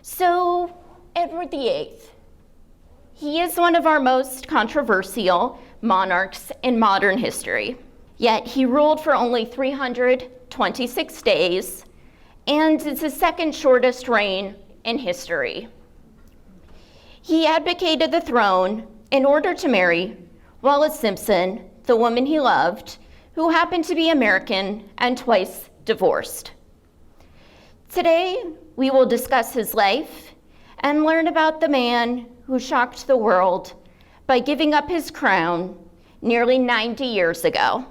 So, Edward VIII. He is one of our most controversial monarchs in modern history. Yet he ruled for only 326 days, and it's the second shortest reign in history. He abdicated the throne in order to marry Wallis Simpson, the woman he loved, who happened to be American and twice divorced. Today, we will discuss his life and learn about the man who shocked the world by giving up his crown nearly 90 years ago.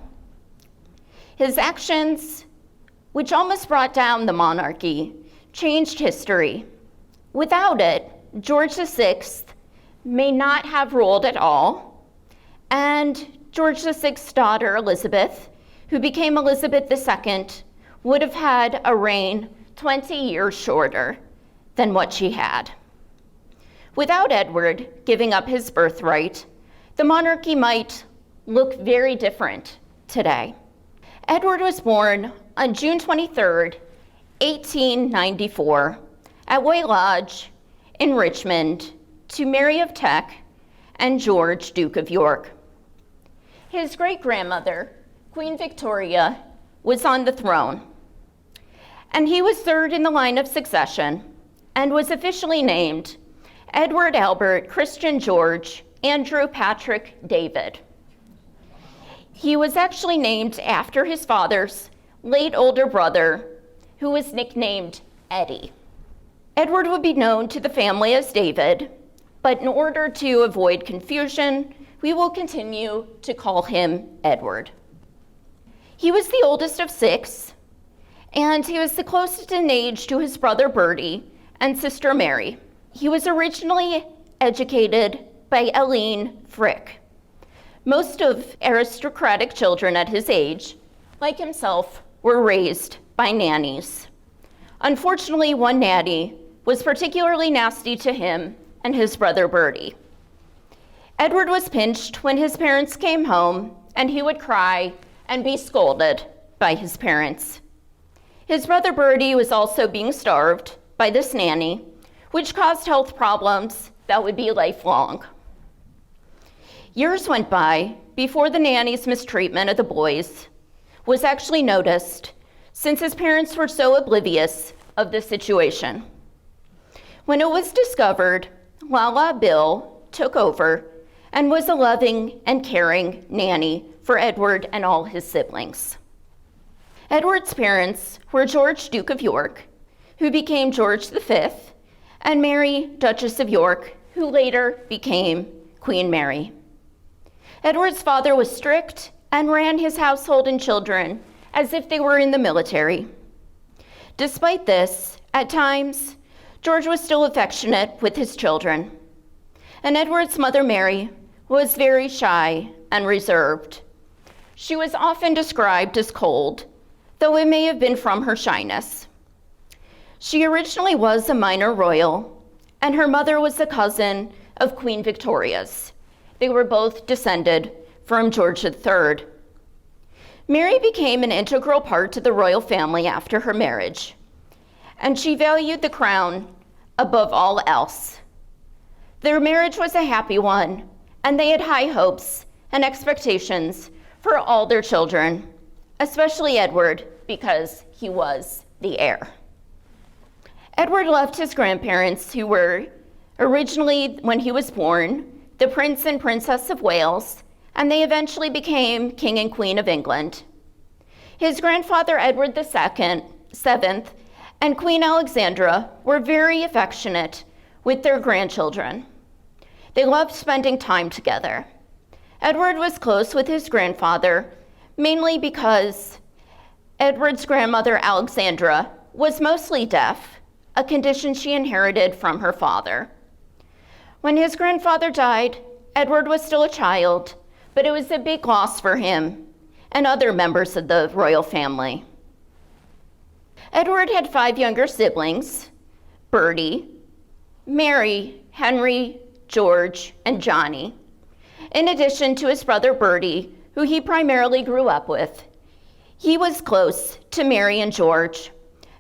His actions, which almost brought down the monarchy, changed history. Without it, George VI may not have ruled at all, and George VI's daughter, Elizabeth, who became Elizabeth II, would have had a reign 20 years shorter than what she had. Without Edward giving up his birthright, the monarchy might look very different today. Edward was born on June 23rd, 1894, at Way Lodge in Richmond, to Mary of Teck and George, Duke of York. His great-grandmother, Queen Victoria, was on the throne, and he was third in the line of succession and was officially named Edward Albert Christian George Andrew Patrick David. He was actually named after his father's late older brother, who was nicknamed Eddie. Edward would be known to the family as David, but in order to avoid confusion, we will continue to call him Edward. He was the oldest of six, and he was the closest in age to his brother Bertie and sister Mary. He was originally educated by Eileen Frick. Most of aristocratic children at his age, like himself, were raised by nannies. Unfortunately, one nanny was particularly nasty to him and his brother Bertie. Edward was pinched when his parents came home, and he would cry and be scolded by his parents. His brother Bertie was also being starved by this nanny, which caused health problems that would be lifelong. Years went by before the nanny's mistreatment of the boys was actually noticed, since his parents were so oblivious of the situation. When it was discovered, Lala Bill took over and was a loving and caring nanny for Edward and all his siblings. Edward's parents were George, Duke of York, who became George V, and Mary, Duchess of York, who later became Queen Mary. Edward's father was strict and ran his household and children as if they were in the military. Despite this, at times, George was still affectionate with his children, and Edward's mother, Mary, was very shy and reserved. She was often described as cold, though it may have been from her shyness. She originally was a minor royal, and her mother was a cousin of Queen Victoria's. They were both descended from George III. Mary became an integral part to the royal family after her marriage, and she valued the crown above all else. Their marriage was a happy one, and they had high hopes and expectations for all their children, especially Edward, because he was the heir. Edward left his grandparents, who were originally, when he was born, the Prince and Princess of Wales, and they eventually became King and Queen of England. His grandfather, Edward VII, and Queen Alexandra were very affectionate with their grandchildren. They loved spending time together. Edward was close with his grandfather, mainly because Edward's grandmother, Alexandra, was mostly deaf, a condition she inherited from her father. When his grandfather died, Edward was still a child, but it was a big loss for him and other members of the royal family. Edward had 5 younger siblings: Bertie, Mary, Henry, George, and Johnny, in addition to his brother Bertie, who he primarily grew up with. He was close to Mary and George.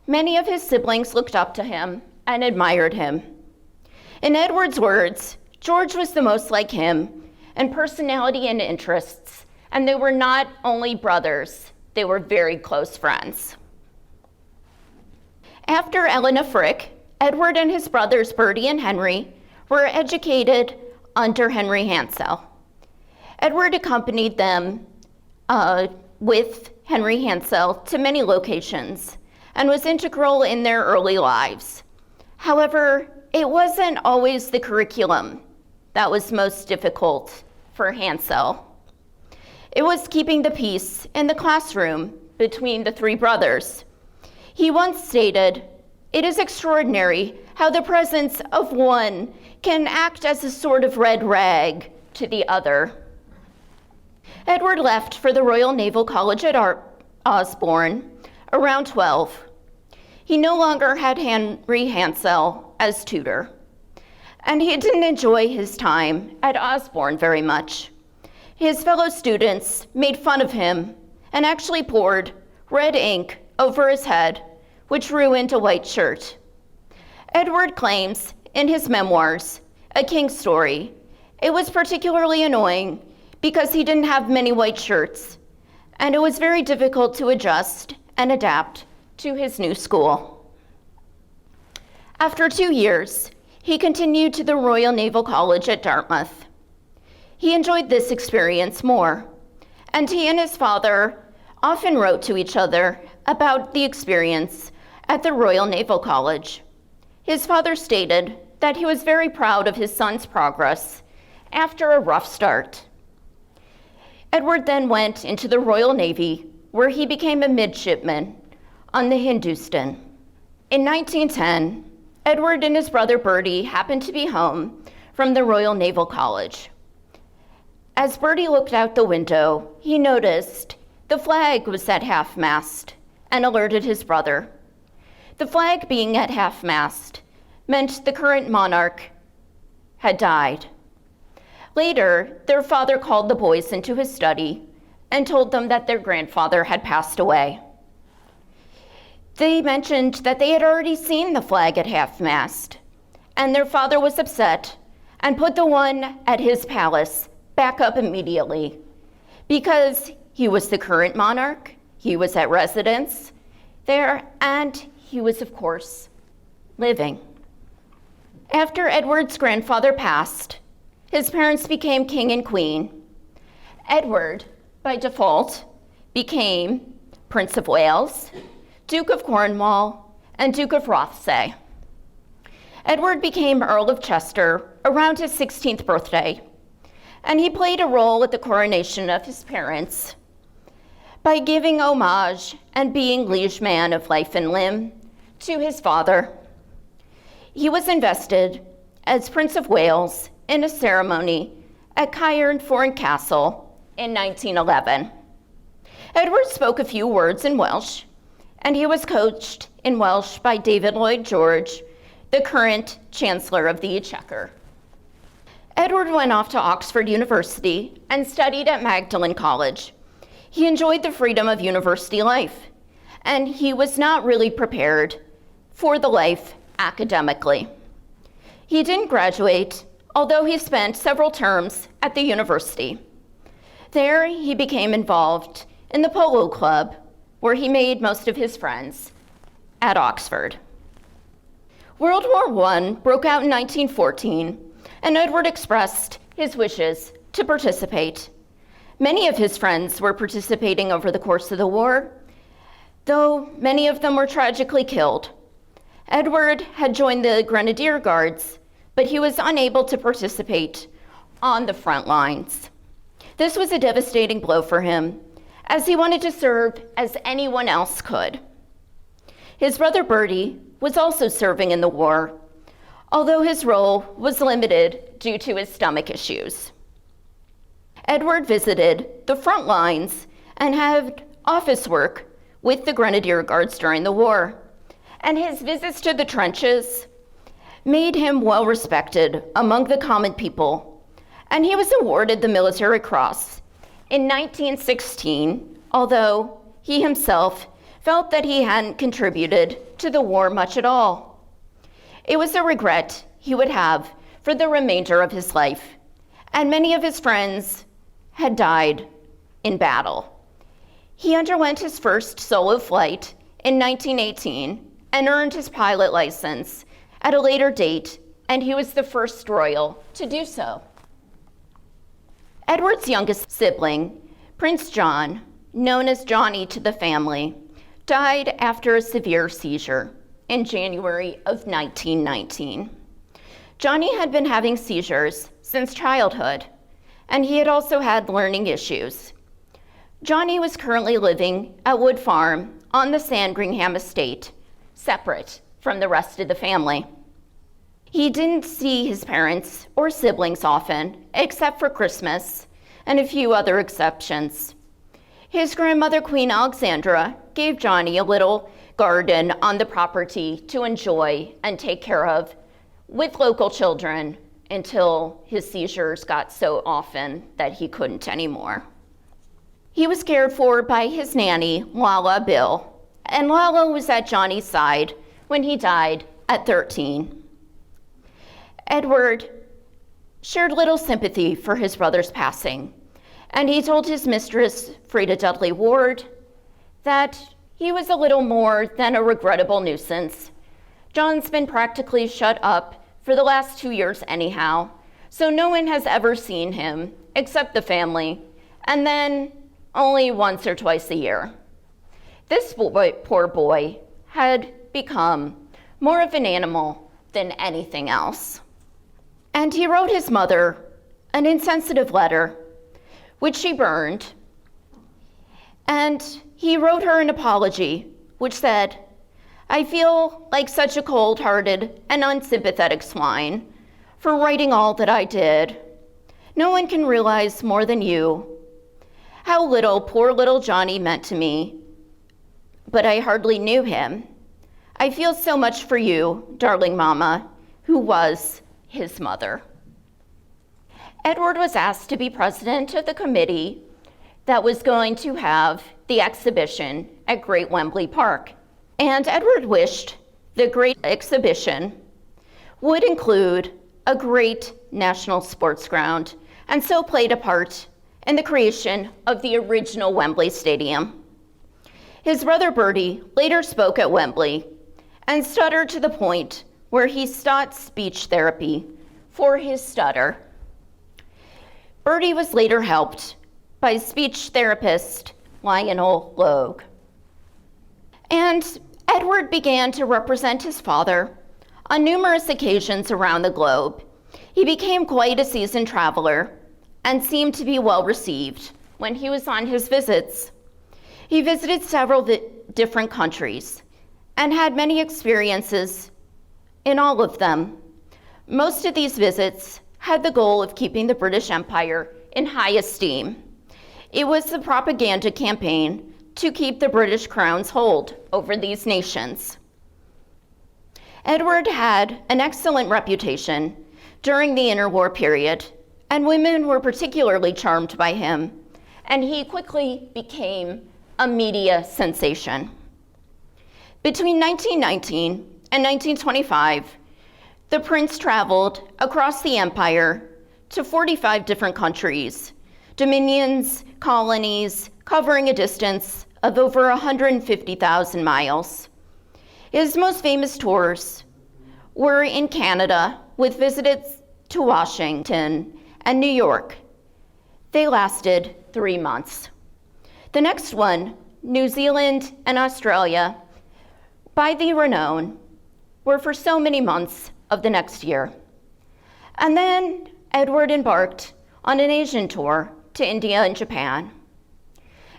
Many of his siblings looked up to him and admired him. In Edward's words, George was the most like him in personality and interests, and they were not only brothers, they were very close friends. After Eleanor Frick, Edward and his brothers Bertie and Henry were educated under Henry Hansell. Edward accompanied them with Henry Hansell to many locations and was integral in their early lives. However, it wasn't always the curriculum that was most difficult for Hansell. It was keeping the peace in the classroom between the three brothers. He once stated, "It is extraordinary how the presence of one can act as a sort of red rag to the other." Edward left for the Royal Naval College at Osborne around 12. He no longer had Henry Hansell as tutor, and he didn't enjoy his time at Osborne very much. His fellow students made fun of him and actually poured red ink over his head, which ruined a white shirt. Edward claims in his memoirs, A King's Story, it was particularly annoying because he didn't have many white shirts, and it was very difficult to adjust and adapt to his new school. After 2 years, he continued to the Royal Naval College at Dartmouth. He enjoyed this experience more, and he and his father often wrote to each other about the experience at the Royal Naval College. His father stated that he was very proud of his son's progress after a rough start. Edward then went into the Royal Navy, where he became a midshipman on the Hindustan. In 1910, Edward and his brother Bertie happened to be home from the Royal Naval College. As Bertie looked out the window, he noticed the flag was at half-mast and alerted his brother. The flag being at half-mast meant the current monarch had died. Later, their father called the boys into his study and told them that their grandfather had passed away. They mentioned that they had already seen the flag at half-mast, and their father was upset and put the one at his palace back up immediately because he was the current monarch, he was at residence there, and he was, of course, living. After Edward's grandfather passed, his parents became king and queen. Edward, by default, became Prince of Wales, Duke of Cornwall, and Duke of Rothesay. Edward became Earl of Chester around his 16th birthday, and he played a role at the coronation of his parents by giving homage and being liege man of life and limb to his father. He was invested as Prince of Wales in a ceremony at Caernarfon Castle in 1911. Edward spoke a few words in Welsh, and he was coached in Welsh by David Lloyd George, the current Chancellor of the Exchequer. Edward went off to Oxford University and studied at Magdalen College. He enjoyed the freedom of university life, and he was not really prepared for the life academically. He didn't graduate, although he spent several terms at the university. There, he became involved in the polo club, where he made most of his friends at Oxford. World War I broke out in 1914, and Edward expressed his wishes to participate. Many of his friends were participating over the course of the war, though many of them were tragically killed. Edward had joined the Grenadier Guards, but he was unable to participate on the front lines. This was a devastating blow for him, as he wanted to serve as anyone else could. His brother Bertie was also serving in the war, although his role was limited due to his stomach issues. Edward visited the front lines and had office work with the Grenadier Guards during the war, and his visits to the trenches made him well respected among the common people, and he was awarded the Military Cross in 1916, although he himself felt that he hadn't contributed to the war much at all. It was a regret he would have for the remainder of his life, and many of his friends had died in battle. He underwent his first solo flight in 1918 and earned his pilot license at a later date, and he was the first royal to do so. Edward's youngest sibling, Prince John, known as Johnny to the family, died after a severe seizure in January of 1919. Johnny had been having seizures since childhood, and he had also had learning issues. Johnny was currently living at Wood Farm on the Sandringham estate, separate from the rest of the family. He didn't see his parents or siblings often, except for Christmas and a few other exceptions. His grandmother, Queen Alexandra, gave Johnny a little garden on the property to enjoy and take care of with local children until his seizures got so often that he couldn't anymore. He was cared for by his nanny, Lala Bill, and Lala was at Johnny's side when he died at 13. Edward shared little sympathy for his brother's passing, and he told his mistress, Frida Dudley Ward, that he was a little more than a regrettable nuisance. John's been practically shut up for the last 2 years anyhow, so no one has ever seen him except the family, and then only once or twice a year. This poor boy had become more of an animal than anything else. And he wrote his mother an insensitive letter, which she burned, and he wrote her an apology, which said, "I feel like such a cold-hearted and unsympathetic swine for writing all that I did. No one can realize more than you how little poor little Johnny meant to me, but I hardly knew him. I feel so much for you, darling Mama, who was his mother." Edward was asked to be president of the committee that was going to have the exhibition at Great Wembley Park. And Edward wished the great exhibition would include a great national sports ground, and so played a part in the creation of the original Wembley Stadium. His brother Bertie later spoke at Wembley and stuttered to the point where he sought speech therapy for his stutter. Bertie was later helped by speech therapist Lionel Logue. And Edward began to represent his father on numerous occasions around the globe. He became quite a seasoned traveler and seemed to be well received when he was on his visits. He visited several different countries and had many experiences in all of them. Most of these visits had the goal of keeping the British Empire in high esteem. It was the propaganda campaign to keep the British Crown's hold over these nations. Edward had an excellent reputation during the interwar period, and women were particularly charmed by him, and he quickly became a media sensation. Between 1919 and 1925, the prince traveled across the empire to 45 different countries, dominions, colonies, covering a distance of over 150,000 miles. His most famous tours were in Canada, with visits to Washington and New York. They lasted 3 months. The next one, New Zealand and Australia, by the renown, were for so many months of the next year. And then Edward embarked on an Asian tour to India and Japan.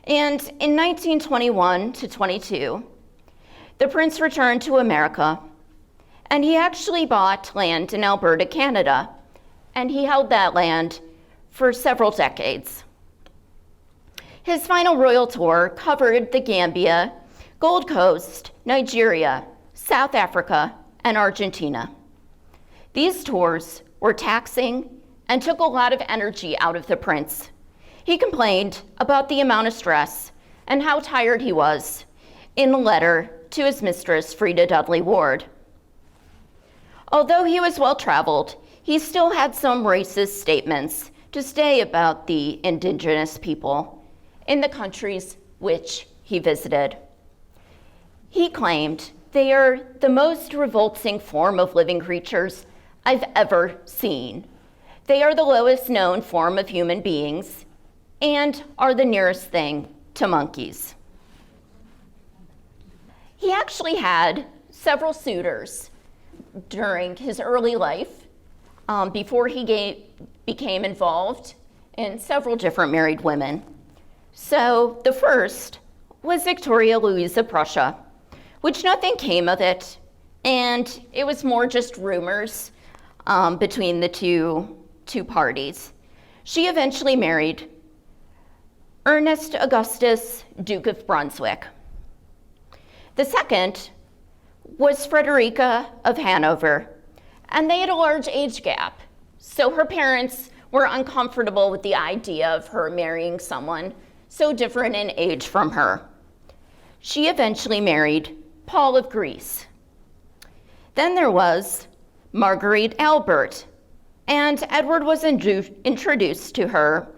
And in 1921 to 22, the prince returned to America, and he actually bought land in Alberta, Canada, and he held that land for several decades. His final royal tour covered the Gambia, Gold Coast, Nigeria, South Africa, and Argentina. These tours were taxing and took a lot of energy out of the prince. He complained about the amount of stress and how tired he was in a letter to his mistress, Frida Dudley Ward. Although he was well-traveled, he still had some racist statements to say about the indigenous people in the countries which he visited. He claimed, "They are the most revolting form of living creatures I've ever seen. They are the lowest known form of human beings and are the nearest thing to monkeys." He actually had several suitors during his early life before he became involved in several different married women. So the first was Victoria Louise of Prussia, which nothing came of it, and it was more just rumors between the two parties. She eventually married Ernest Augustus, Duke of Brunswick. The second was Frederica of Hanover, and they had a large age gap, so her parents were uncomfortable with the idea of her marrying someone so different in age from her. She eventually married Paul of Greece. Then there was Marguerite Albert, and Edward was introduced to her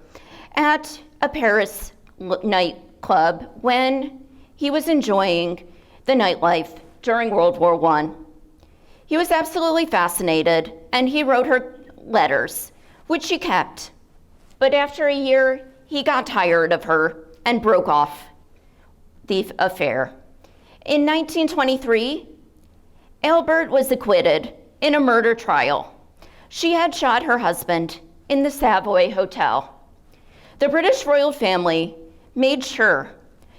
at a Paris nightclub when he was enjoying the nightlife during World War I. He was absolutely fascinated, and he wrote her letters, which she kept. But after a year, he got tired of her and broke off the affair. In 1923, Albert was acquitted in a murder trial. She had shot her husband in the Savoy Hotel. The British royal family made sure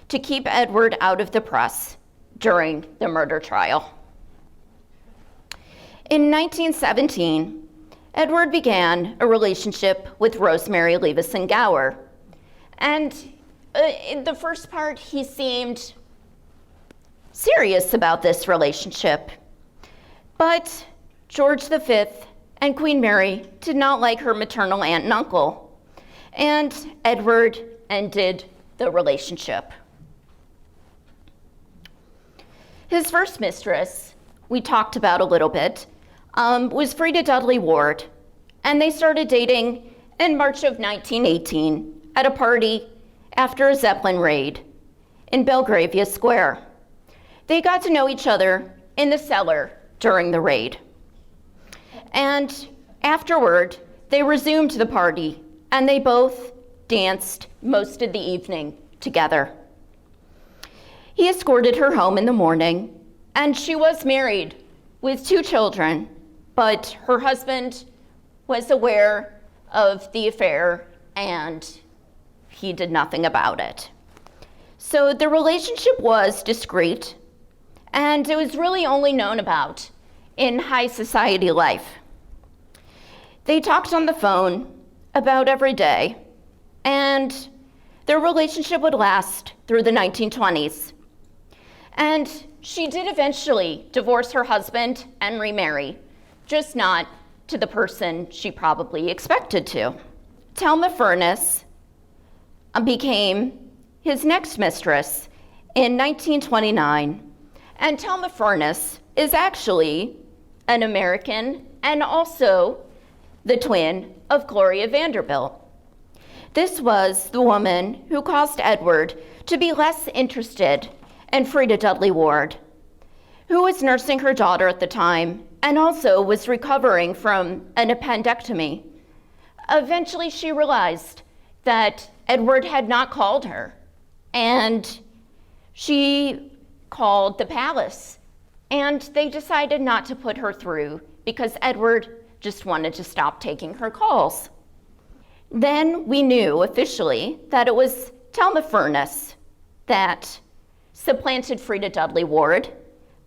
to keep Edward out of the press during the murder trial. In 1917, Edward began a relationship with Rosemary Leveson Gower. And in the first part, he seemed serious about this relationship. But George V and Queen Mary did not like her maternal aunt and uncle, and Edward ended the relationship. His first mistress, we talked about a little bit, was Frida Dudley Ward, and they started dating in March of 1918 at a party after a Zeppelin raid in Belgravia Square. They got to know each other in the cellar during the raid. And afterward, they resumed the party, and they both danced most of the evening together. He escorted her home in the morning, and she was married with 2 children, but her husband was aware of the affair, and he did nothing about it. So the relationship was discreet, and it was really only known about in high society life. They talked on the phone about every day, and their relationship would last through the 1920s. And she did eventually divorce her husband and remarry, just not to the person she probably expected to. Thelma Furness became his next mistress in 1929, and Thelma Furness is actually an American and also the twin of Gloria Vanderbilt. This was the woman who caused Edward to be less interested in Frida Dudley Ward, who was nursing her daughter at the time and also was recovering from an appendectomy. Eventually, she realized that Edward had not called her, and she called the palace, and they decided not to put her through because Edward just wanted to stop taking her calls. Then we knew officially that it was Thelma Furness that supplanted Frida Dudley Ward,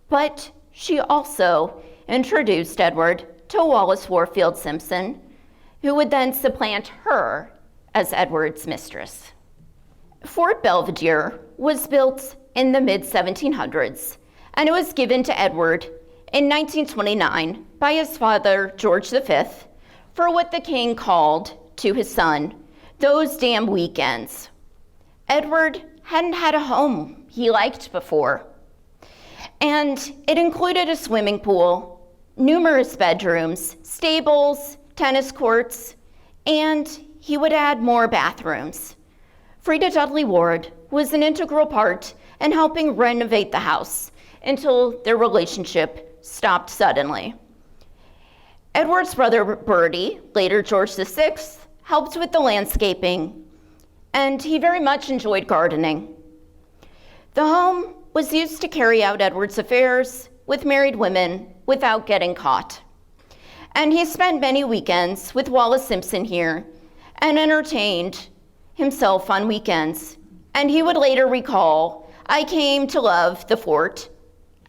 but she also introduced Edward to Wallis Warfield Simpson, who would then supplant her as Edward's mistress. Fort Belvedere was built in the mid-1700s, and it was given to Edward in 1929 by his father, George V, for what the king called to his son, "those damn weekends." Edward hadn't had a home he liked before, and it included a swimming pool numerous bedrooms, stables, tennis courts, and he would add more bathrooms. Frida Dudley Ward was an integral part in helping renovate the house until their relationship stopped suddenly. Edward's brother Bertie, later George VI, helped with the landscaping, and he very much enjoyed gardening. The home was used to carry out Edward's affairs with married women without getting caught. And he spent many weekends with Wallis Simpson here and entertained himself on weekends. And he would later recall, "I came to love the fort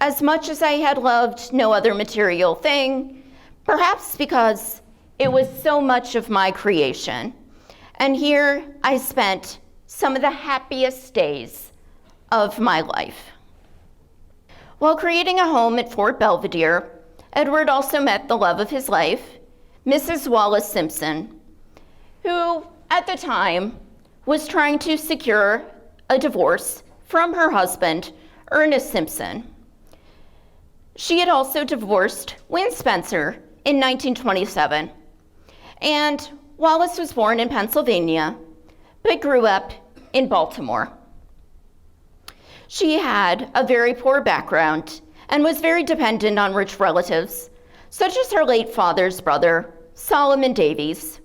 as much as I had loved no other material thing, perhaps because it was so much of my creation. And here I spent some of the happiest days of my life." While creating a home at Fort Belvedere, Edward also met the love of his life, Mrs. Wallis Simpson, who at the time was trying to secure a divorce from her husband, Ernest Simpson. She had also divorced Win Spencer in 1927, and Wallis was born in Pennsylvania, but grew up in Baltimore. She had a very poor background and was very dependent on rich relatives, such as her late father's brother, Solomon Davies.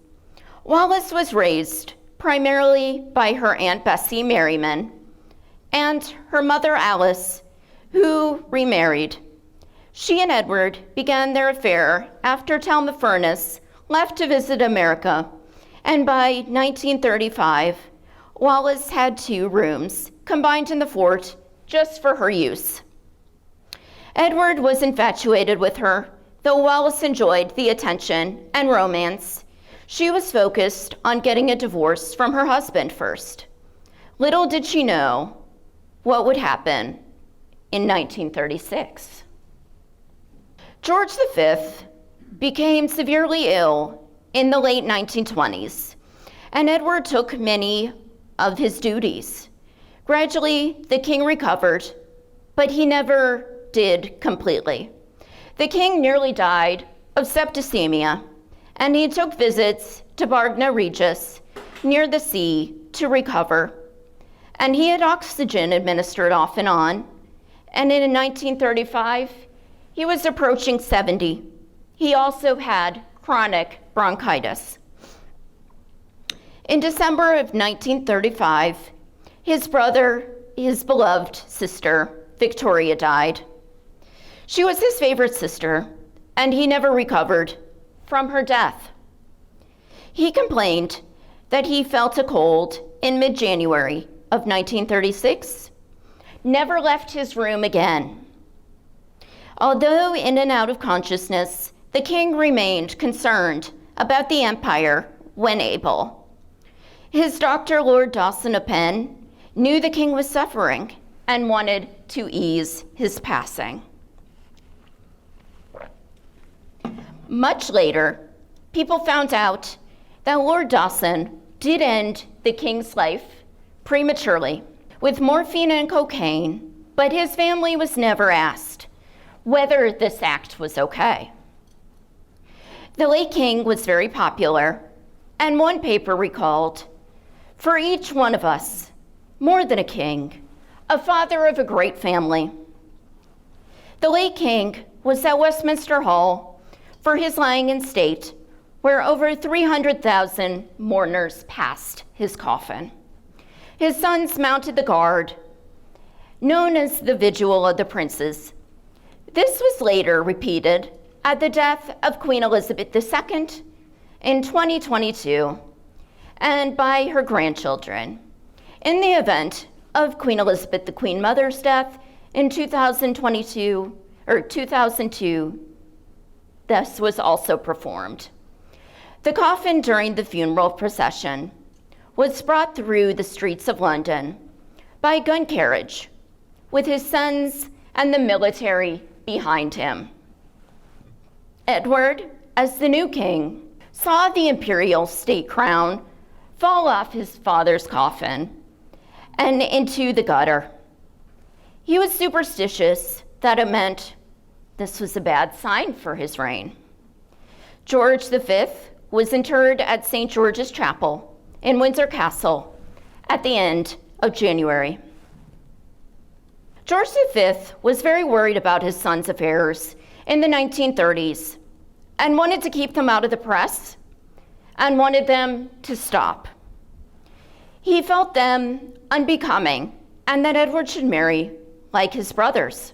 Wallis was raised primarily by her Aunt Bessie Merriman and her mother Alice, who remarried. She and Edward began their affair after Thelma Furness left to visit America, and by 1935, Wallis had 2 rooms combined in the fort just for her use. Edward was infatuated with her, though Wallis enjoyed the attention and romance. She was focused on getting a divorce from her husband first. Little did she know what would happen in 1936. George V became severely ill in the late 1920s, and Edward took many of his duties. Gradually, the king recovered, but he never did completely. The king nearly died of septicemia, and he took visits to Bargna Regis near the sea to recover. And he had oxygen administered off and on, and in 1935, he was approaching 70. He also had chronic bronchitis. In December of 1935, his beloved sister, Victoria, died. She was his favorite sister, and he never recovered from her death. He complained that he felt a cold in mid-January of 1936, never left his room again. Although in and out of consciousness, the king remained concerned about the empire when able. His doctor, Lord Dawson of Penn, knew the king was suffering and wanted to ease his passing. Much later, people found out that Lord Dawson did end the king's life prematurely with morphine and cocaine, but his family was never asked whether this act was okay. The late king was very popular, and one paper recalled, "For each one of us, more than a king, a father of a great family." The late king was at Westminster Hall for his lying in state, where over 300,000 mourners passed his coffin. His sons mounted the guard, known as the Vigil of the Princes. This was later repeated at the death of Queen Elizabeth II in 2022 and by her grandchildren. In the event of Queen Elizabeth, the Queen Mother's death in 2002, this was also performed. The coffin during the funeral procession was brought through the streets of London by gun carriage, with his sons and the military behind him. Edward, as the new king, saw the imperial state crown fall off his father's coffin and into the gutter. He was superstitious that it meant This was a bad sign for his reign. George V was interred at St. George's Chapel in Windsor Castle at the end of January. George V was very worried about his son's affairs in the 1930s and wanted to keep them out of the press and wanted them to stop. He felt them unbecoming and that Edward should marry like his brothers.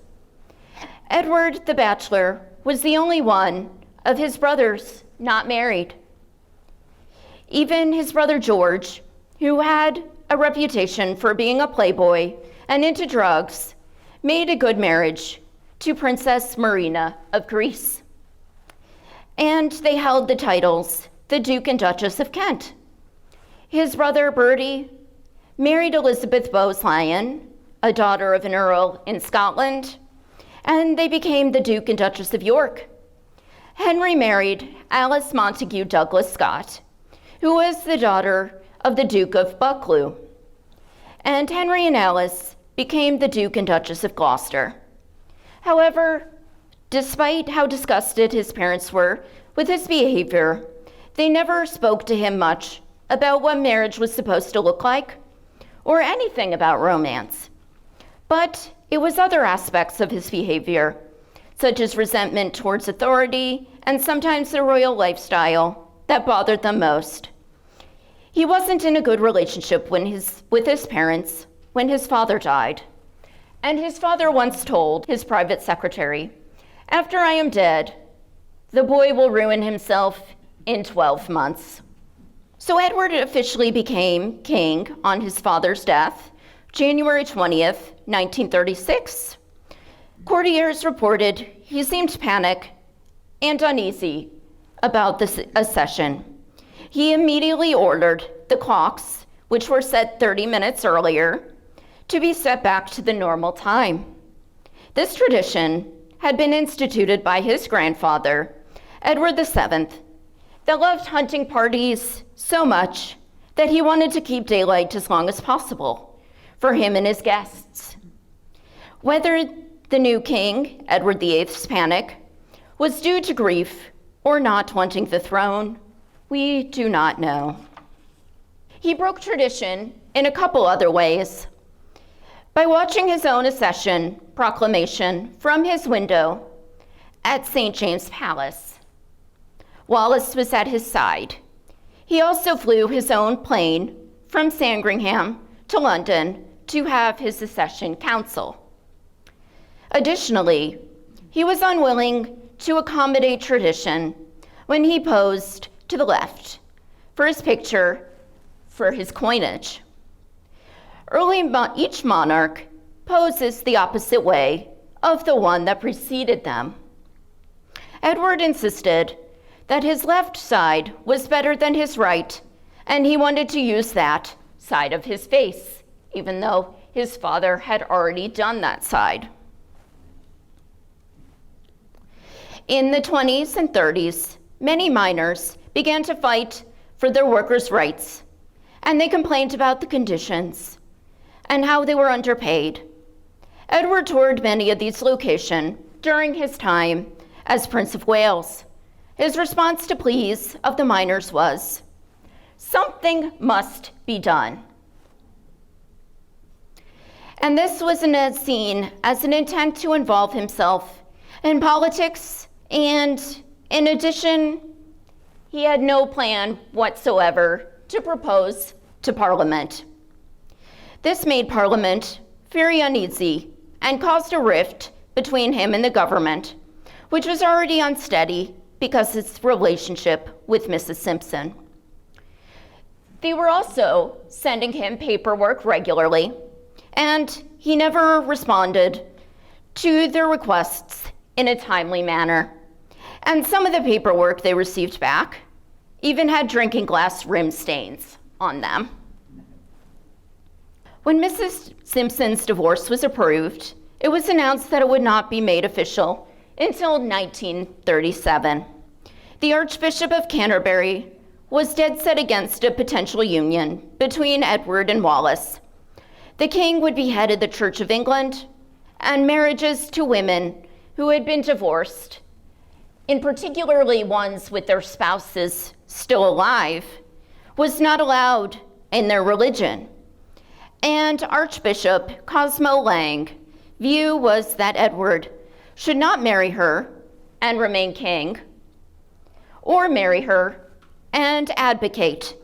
Edward the Bachelor was the only one of his brothers not married. Even his brother George, who had a reputation for being a playboy and into drugs, made a good marriage to Princess Marina of Greece. And they held the titles the Duke and Duchess of Kent. His brother Bertie married Elizabeth Bowes-Lyon, a daughter of an earl in Scotland, and they became the Duke and Duchess of York. Henry married Alice Montague Douglas Scott, who was the daughter of the Duke of Buccleuch. And Henry and Alice became the Duke and Duchess of Gloucester. However, despite how disgusted his parents were with his behavior, they never spoke to him much about what marriage was supposed to look like or anything about romance. But it was other aspects of his behavior, such as resentment towards authority and sometimes the royal lifestyle, that bothered them most. He wasn't in a good relationship with his parents when his father died. And his father once told his private secretary, "After I am dead, the boy will ruin himself in 12 months." So Edward officially became king on his father's death, January 20th, 1936. Courtiers reported he seemed panicked and uneasy about this accession. He immediately ordered the clocks, which were set 30 minutes earlier, to be set back to the normal time. This tradition had been instituted by his grandfather, Edward VII, that loved hunting parties so much that he wanted to keep daylight as long as possible for him and his guests. Whether the new king, Edward VIII's panic, was due to grief or not wanting the throne, we do not know. He broke tradition in a couple other ways. By watching his own accession proclamation from his window at St. James's Palace. Wallis was at his side. He also flew his own plane from Sandringham to London to have his accession council. Additionally, he was unwilling to accommodate tradition when he posed to the left for his picture for his coinage. Each monarch poses the opposite way of the one that preceded them. Edward insisted that his left side was better than his right, and he wanted to use that side of his face, even though his father had already done that side. In the 20s and 30s, many miners began to fight for their workers' rights, and they complained about the conditions and how they were underpaid. Edward toured many of these locations during his time as Prince of Wales. His response to pleas of the miners was, "Something must be done." And this was seen as an intent to involve himself in politics, and in addition, he had no plan whatsoever to propose to Parliament. This made Parliament very uneasy and caused a rift between him and the government, which was already unsteady because of its relationship with Mrs. Simpson. They were also sending him paperwork regularly, and he never responded to their requests in a timely manner. And some of the paperwork they received back even had drinking glass rim stains on them. When Mrs. Simpson's divorce was approved, it was announced that it would not be made official until 1937. The Archbishop of Canterbury was dead set against a potential union between Edward and Wallis. The king would behead the Church of England, and marriages to women who had been divorced, in particularly ones with their spouses still alive, was not allowed in their religion. And Archbishop Cosmo Lang's view was that Edward should not marry her and remain king, or marry her and abdicate.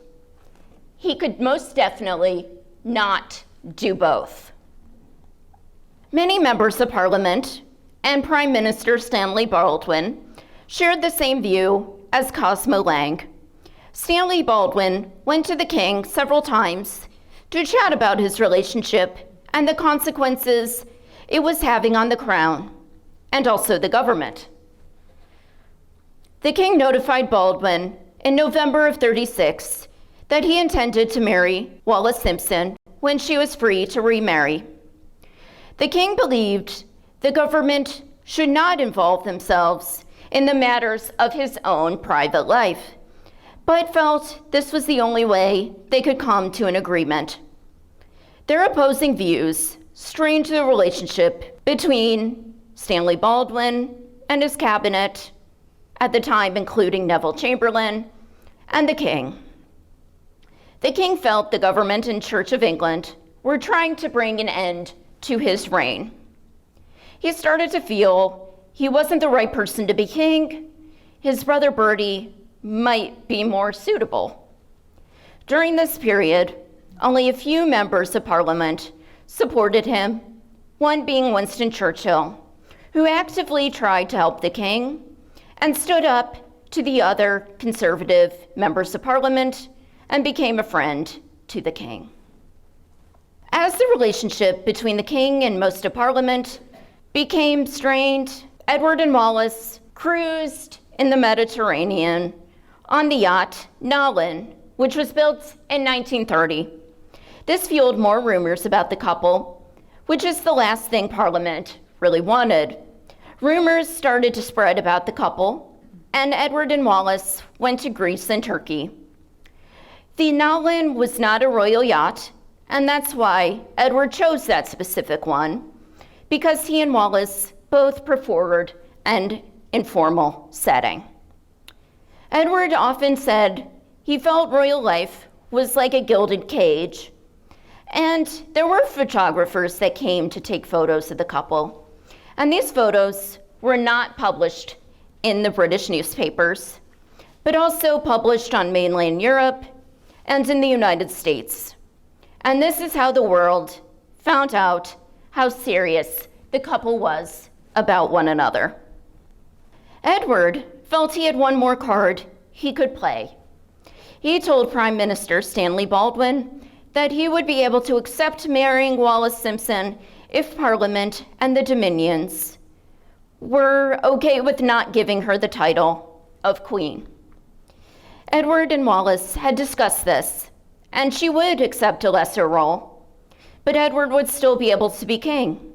He could most definitely not do both. Many members of Parliament and Prime Minister Stanley Baldwin shared the same view as Cosmo Lang. Stanley Baldwin went to the king several times to chat about his relationship and the consequences it was having on the crown and also the government. The king notified Baldwin in November of 36 that he intended to marry Wallis Simpson when she was free to remarry. The king believed the government should not involve themselves in the matters of his own private life, but felt this was the only way they could come to an agreement. Their opposing views strained the relationship between Stanley Baldwin and his cabinet, at the time including Neville Chamberlain, and the king. The king felt the government and Church of England were trying to bring an end to his reign. He started to feel he wasn't the right person to be king. His brother Bertie might be more suitable. During this period, only a few members of Parliament supported him, one being Winston Churchill, who actively tried to help the king and stood up to the other conservative members of Parliament and became a friend to the king. As the relationship between the king and most of Parliament became strained, Edward and Wallis cruised in the Mediterranean on the yacht Nolin, which was built in 1930. This fueled more rumors about the couple, which is the last thing Parliament really wanted. Rumors started to spread about the couple, and Edward and Wallis went to Greece and Turkey. The Nolin was not a royal yacht, and that's why Edward chose that specific one, because he and Wallis both preferred an informal setting. Edward often said he felt royal life was like a gilded cage, and there were photographers that came to take photos of the couple, and these photos were not published in the British newspapers, but also published on mainland Europe and in the United States. And this is how the world found out how serious the couple was about one another. Edward felt he had one more card he could play. He told Prime Minister Stanley Baldwin that he would be able to accept marrying Wallis Simpson if Parliament and the Dominions were okay with not giving her the title of Queen. Edward and Wallis had discussed this, and she would accept a lesser role, but Edward would still be able to be king.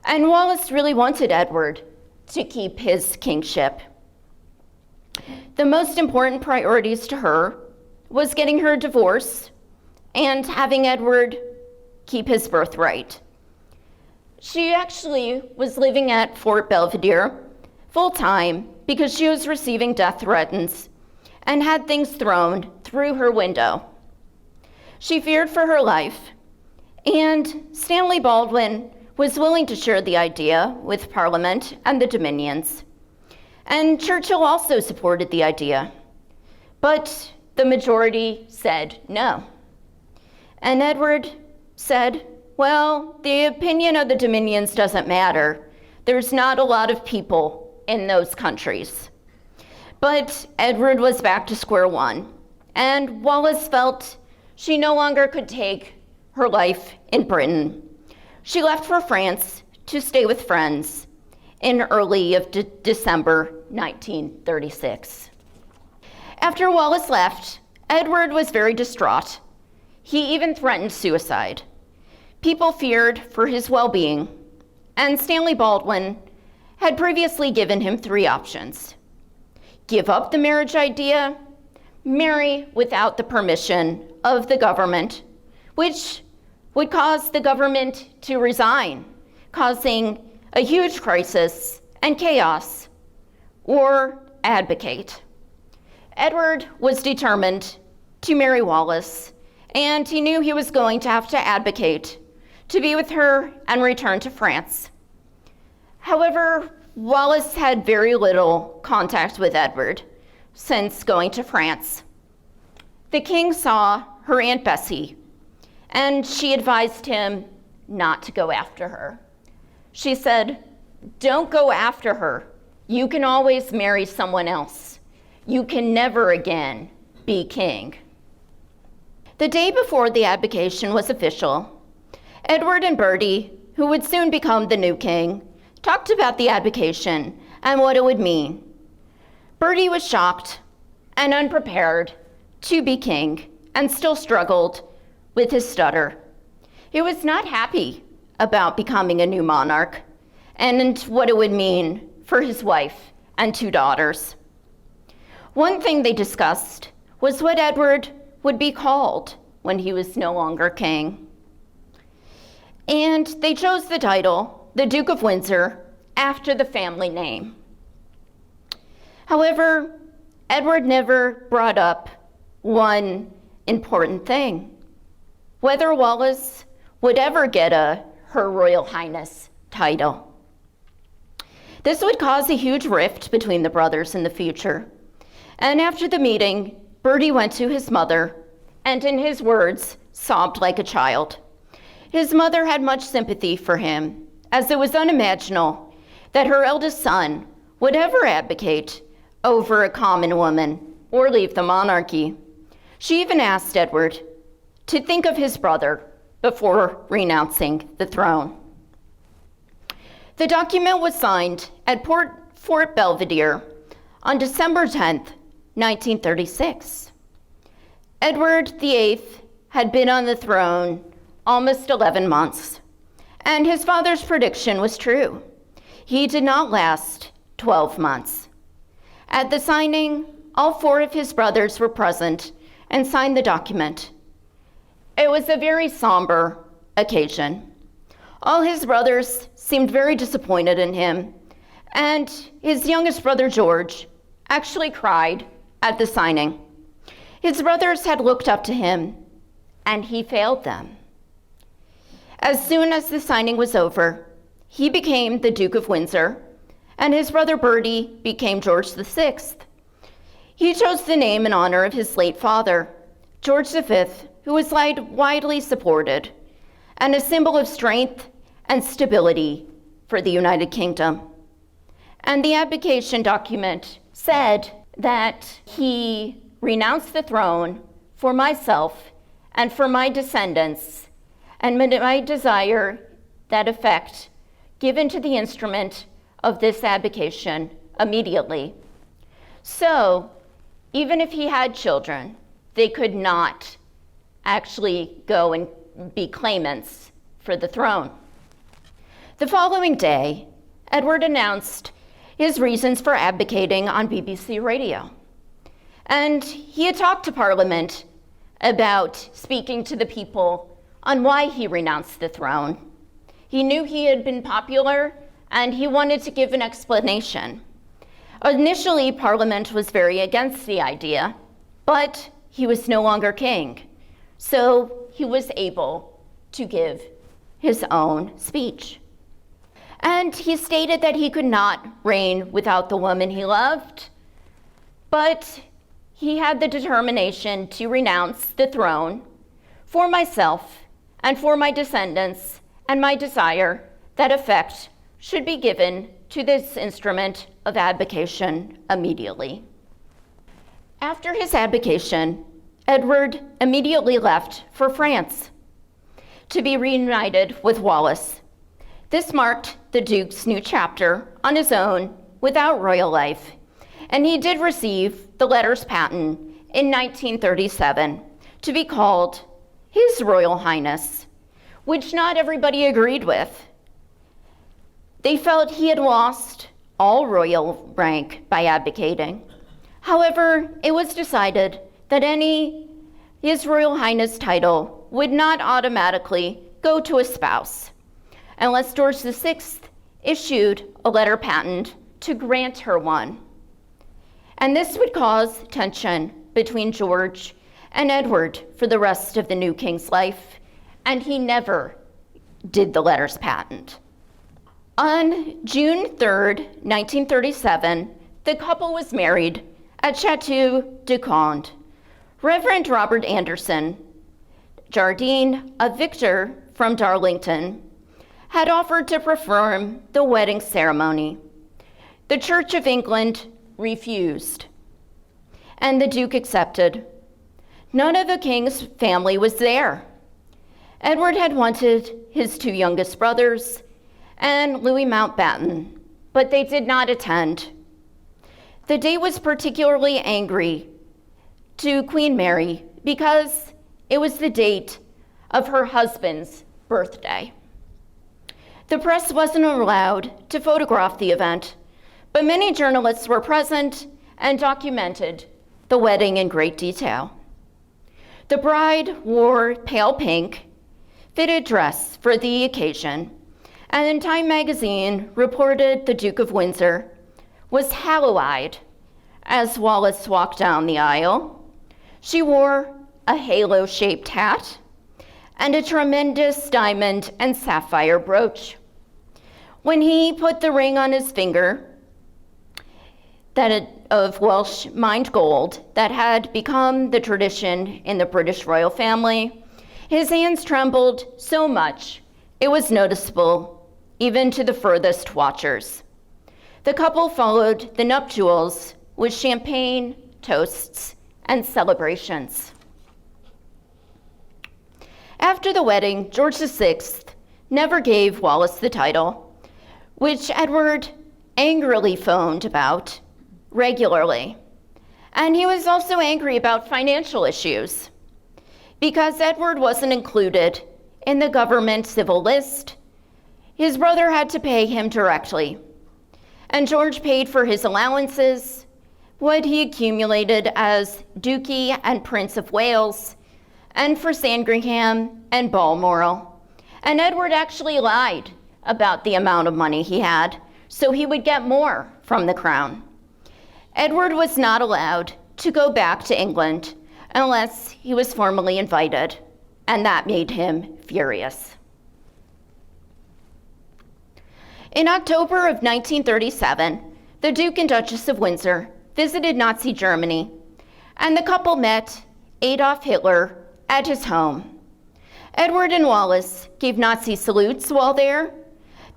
And Wallis really wanted Edward to keep his kingship. The most important priorities to her was getting her divorce and having Edward keep his birthright. She actually was living at Fort Belvedere full-time because she was receiving death threats and had things thrown through her window. She feared for her life, and Stanley Baldwin was willing to share the idea with Parliament and the Dominions. And Churchill also supported the idea, but the majority said no. And Edward said, well, the opinion of the Dominions doesn't matter. There's not a lot of people in those countries. But Edward was back to square one, and Wallis felt she no longer could take her life in Britain. She left for France to stay with friends in early of December 1936. After Wallis left, Edward was very distraught. He even threatened suicide. People feared for his well-being, and Stanley Baldwin had previously given him three options: give up the marriage idea, marry without the permission of the government, which would cause the government to resign, causing a huge crisis and chaos, or abdicate. Edward was determined to marry Wallis, and he knew he was going to have to abdicate to be with her and return to France. However, Wallis had very little contact with Edward since going to France. The king saw her Aunt Bessie, and she advised him not to go after her. She said, "Don't go after her. You can always marry someone else. You can never again be king." The day before the abdication was official, Edward and Bertie, who would soon become the new king, talked about the abdication and what it would mean. Bertie was shocked and unprepared to be king and still struggled with his stutter. He was not happy about becoming a new monarch and what it would mean for his wife and 2 daughters. One thing they discussed was what Edward would be called when he was no longer king. And they chose the title, the Duke of Windsor, after the family name. However, Edward never brought up one important thing: whether Wallis would ever get a Her Royal Highness title. This would cause a huge rift between the brothers in the future. And after the meeting, Bertie went to his mother and, in his words, sobbed like a child. His mother had much sympathy for him, as it was unimaginable that her eldest son would ever abdicate over a common woman or leave the monarchy. She even asked Edward to think of his brother before renouncing the throne. The document was signed at Fort Belvedere on December 10th, 1936. Edward VIII had been on the throne almost 11 months, and his father's prediction was true. He did not last 12 months. At the signing, all 4 of his brothers were present and signed the document. It was a very somber occasion. All his brothers seemed very disappointed in him, and his youngest brother, George, actually cried at the signing. His brothers had looked up to him, and he failed them. As soon as the signing was over, he became the Duke of Windsor, and his brother Bertie became George VI. He chose the name in honor of his late father, George V, who was widely supported, and a symbol of strength and stability for the United Kingdom. And the abdication document said that he renounced the throne for myself and for my descendants, and my desire that effect given to the instrument of this abdication immediately. So, even if he had children, they could not actually go and be claimants for the throne. The following day, Edward announced his reasons for abdicating on BBC Radio. And he had talked to Parliament about speaking to the people on why he renounced the throne. He knew he had been popular, and he wanted to give an explanation. Initially, Parliament was very against the idea, but he was no longer king, so he was able to give his own speech. And he stated that he could not reign without the woman he loved, but he had the determination to renounce the throne for myself and for my descendants, and my desire that effect should be given to this instrument of abdication immediately. After his abdication, Edward immediately left for France to be reunited with Wallis. This marked the Duke's new chapter on his own without royal life, and he did receive the letters patent in 1937 to be called His Royal Highness, which not everybody agreed with. They felt he had lost all royal rank by abdicating. However, it was decided that any His Royal Highness title would not automatically go to a spouse, unless George VI issued a letter patent to grant her one. And this would cause tension between George and Edward for the rest of the new king's life, and he never did the letters patent. On June 3rd, 1937, the couple was married at Chateau de Conde. Reverend Robert Anderson Jardine, a victor from Darlington, had offered to perform the wedding ceremony. The Church of England refused, and the Duke accepted. None of the king's family was there. Edward had wanted his two youngest brothers and Louis Mountbatten, but they did not attend. The day was particularly angry to Queen Mary because it was the date of her husband's birthday. The press wasn't allowed to photograph the event, but many journalists were present and documented the wedding in great detail. The bride wore pale pink, fitted dress for the occasion, and Time magazine reported the Duke of Windsor was hollow-eyed as Wallis walked down the aisle. She wore a halo-shaped hat and a tremendous diamond and sapphire brooch. When he put the ring on his finger, that of Welsh mined gold that had become the tradition in the British royal family, his hands trembled so much it was noticeable even to the furthest watchers. The couple followed the nuptials with champagne, toasts, and celebrations. After the wedding, George VI never gave Wallis the title, which Edward angrily phoned about regularly. And he was also angry about financial issues. Because Edward wasn't included in the government civil list, his brother had to pay him directly. And George paid for his allowances, what he accumulated as Duchy and Prince of Wales, and for Sandringham and Balmoral. And Edward actually lied about the amount of money he had, so he would get more from the crown. Edward was not allowed to go back to England unless he was formally invited, and that made him furious. In October of 1937, the Duke and Duchess of Windsor visited Nazi Germany, and the couple met Adolf Hitler at his home. Edward and Wallis gave Nazi salutes while there.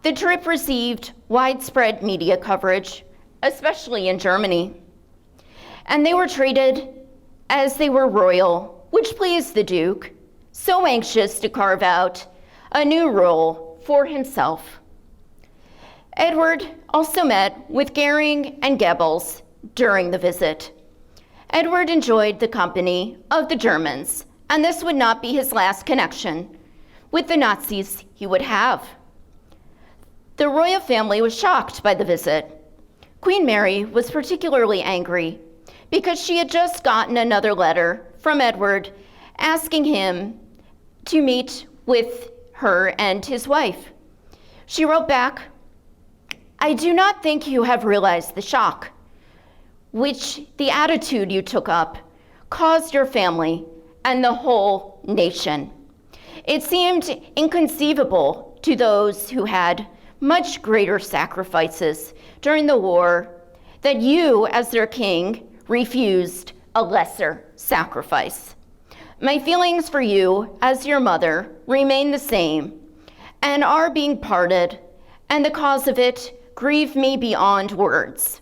The trip received widespread media coverage, especially in Germany. And they were treated as they were royal, which pleased the Duke, so anxious to carve out a new role for himself. Edward also met with Goering and Goebbels during the visit. Edward enjoyed the company of the Germans, and this would not be his last connection with the Nazis he would have. The royal family was shocked by the visit. Queen Mary was particularly angry because she had just gotten another letter from Edward asking him to meet with her and his wife. She wrote back, "I do not think you have realized the shock which the attitude you took up caused your family and the whole nation. It seemed inconceivable to those who had much greater sacrifices during the war that you, as their king, refused a lesser sacrifice. My feelings for you as your mother remain the same and are being parted, and the cause of it grieve me beyond words.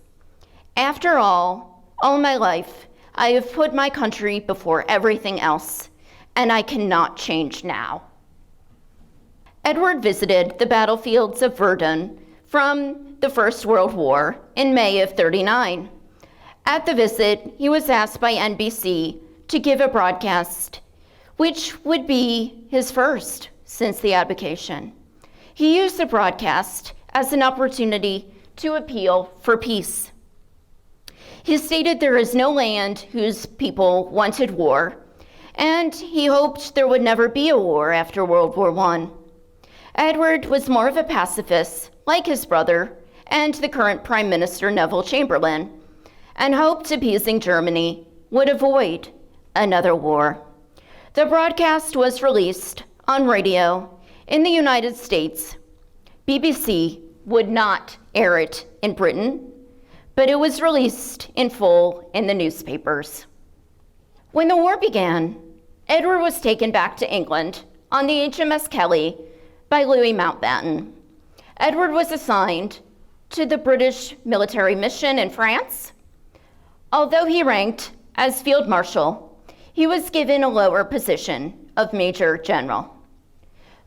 After all my life, I have put my country before everything else, and I cannot change now." Edward visited the battlefields of Verdun from the First World War in May of '39. At the visit, he was asked by NBC to give a broadcast, which would be his first since the abdication. He used the broadcast as an opportunity to appeal for peace. He stated there is no land whose people wanted war, and he hoped there would never be a war after World War I. Edward was more of a pacifist, like his brother and the current Prime Minister Neville Chamberlain, and hoped appeasing Germany would avoid another war. The broadcast was released on radio in the United States. BBC would not air it in Britain, but it was released in full in the newspapers. When the war began, Edward was taken back to England on the HMS Kelly by Louis Mountbatten. Edward was assigned to the British military mission in France. Although he ranked as Field Marshal, he was given a lower position of Major General.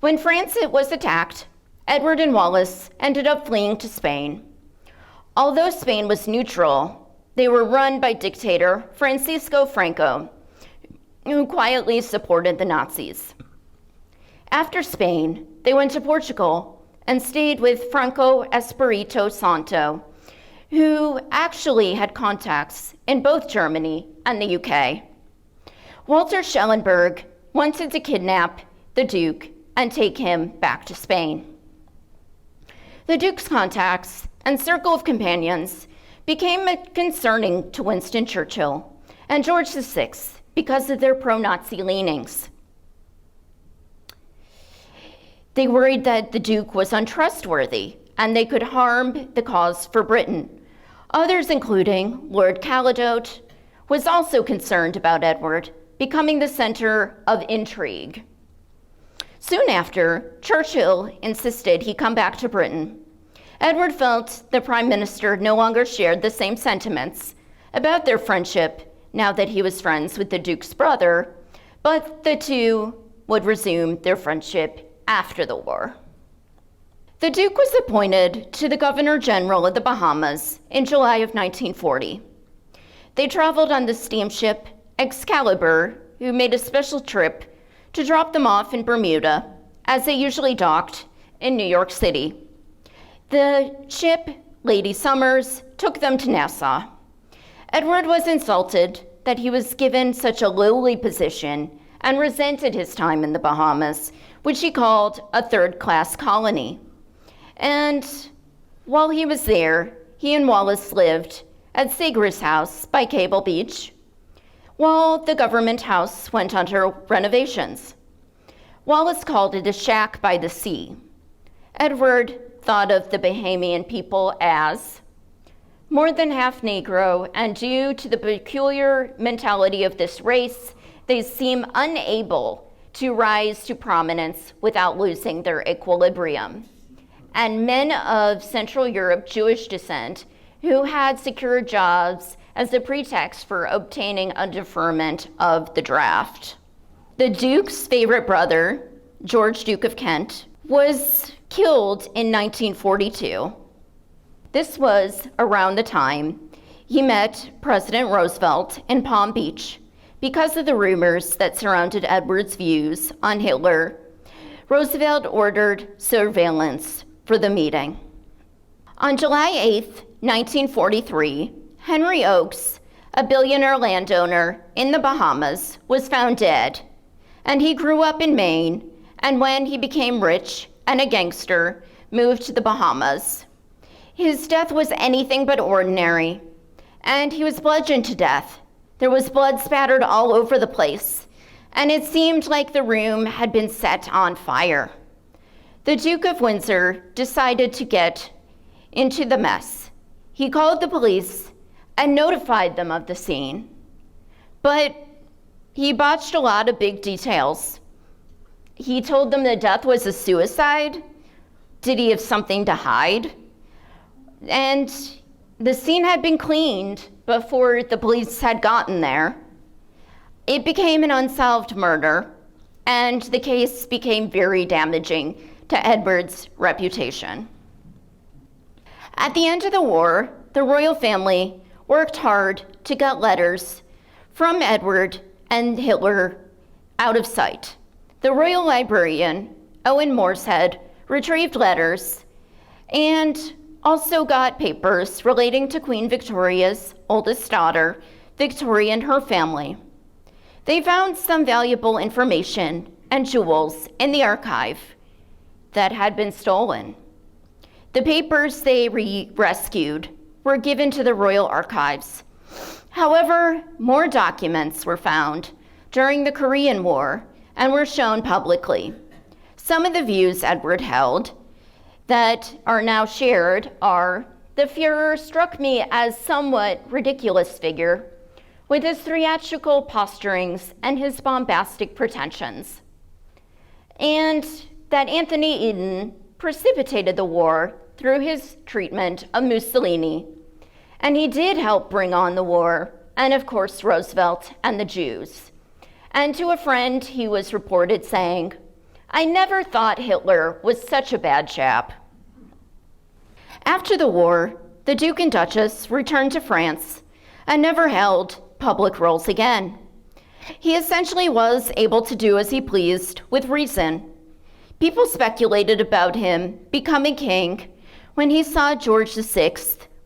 When France was attacked, Edward and Wallis ended up fleeing to Spain. Although Spain was neutral, they were run by dictator Francisco Franco, who quietly supported the Nazis. After Spain, they went to Portugal and stayed with Franco Espirito Santo, who actually had contacts in both Germany and the UK. Walter Schellenberg wanted to kidnap the Duke and take him back to Spain. The Duke's contacts and circle of companions became concerning to Winston Churchill and George VI because of their pro-Nazi leanings. They worried that the Duke was untrustworthy and they could harm the cause for Britain. Others, including Lord Caledote, was also concerned about Edward becoming the center of intrigue. Soon after, Churchill insisted he come back to Britain. Edward felt the Prime Minister no longer shared the same sentiments about their friendship now that he was friends with the Duke's brother, but the two would resume their friendship after the war. The Duke was appointed to the Governor General of the Bahamas in July of 1940. They traveled on the steamship Excalibur, who made a special trip to drop them off in Bermuda, as they usually docked in New York City. The ship, Lady Summers, took them to Nassau. Edward was insulted that he was given such a lowly position and resented his time in the Bahamas, which he called a third-class colony. And while he was there, he and Wallis lived at Sager's house by Cable Beach, while the government house went under renovations. Wallis called it a shack by the sea. Edward thought of the Bahamian people as more than half Negro, and due to the peculiar mentality of this race, they seem unable to rise to prominence without losing their equilibrium. And men of Central Europe Jewish descent who had secured jobs as a pretext for obtaining a deferment of the draft. The Duke's favorite brother, George, Duke of Kent, was killed in 1942. This was around the time he met President Roosevelt in Palm Beach. Because of the rumors that surrounded Edward's views on Hitler, Roosevelt ordered surveillance for the meeting. On July 8, 1943, Henry Oakes, a billionaire landowner in the Bahamas, was found dead, and he grew up in Maine, and when he became rich and a gangster, moved to the Bahamas. His death was anything but ordinary, and he was bludgeoned to death. There was blood spattered all over the place, and it seemed like the room had been set on fire. The Duke of Windsor decided to get into the mess. He called the police and notified them of the scene, but he botched a lot of big details. He told them the death was a suicide. Did he have something to hide? And the scene had been cleaned before the police had gotten there. It became an unsolved murder, and the case became very damaging to Edward's reputation. At the end of the war, the royal family worked hard to get letters from Edward and Hitler out of sight. The royal librarian, Owen Morshead, retrieved letters and also got papers relating to Queen Victoria's oldest daughter, Victoria, and her family. They found some valuable information and jewels in the archive, that had been stolen. The papers they rescued were given to the royal archives. However, more documents were found during the Korean War and were shown publicly. Some of the views Edward held that are now shared are: the Führer struck me as somewhat ridiculous figure with his theatrical posturings and his bombastic pretensions, and that Anthony Eden precipitated the war through his treatment of Mussolini, and he did help bring on the war, and of course Roosevelt and the Jews. And to a friend, he was reported saying, "I never thought Hitler was such a bad chap." After the war, the Duke and Duchess returned to France and never held public roles again. He essentially was able to do as he pleased with reason. People speculated about him becoming king when he saw George VI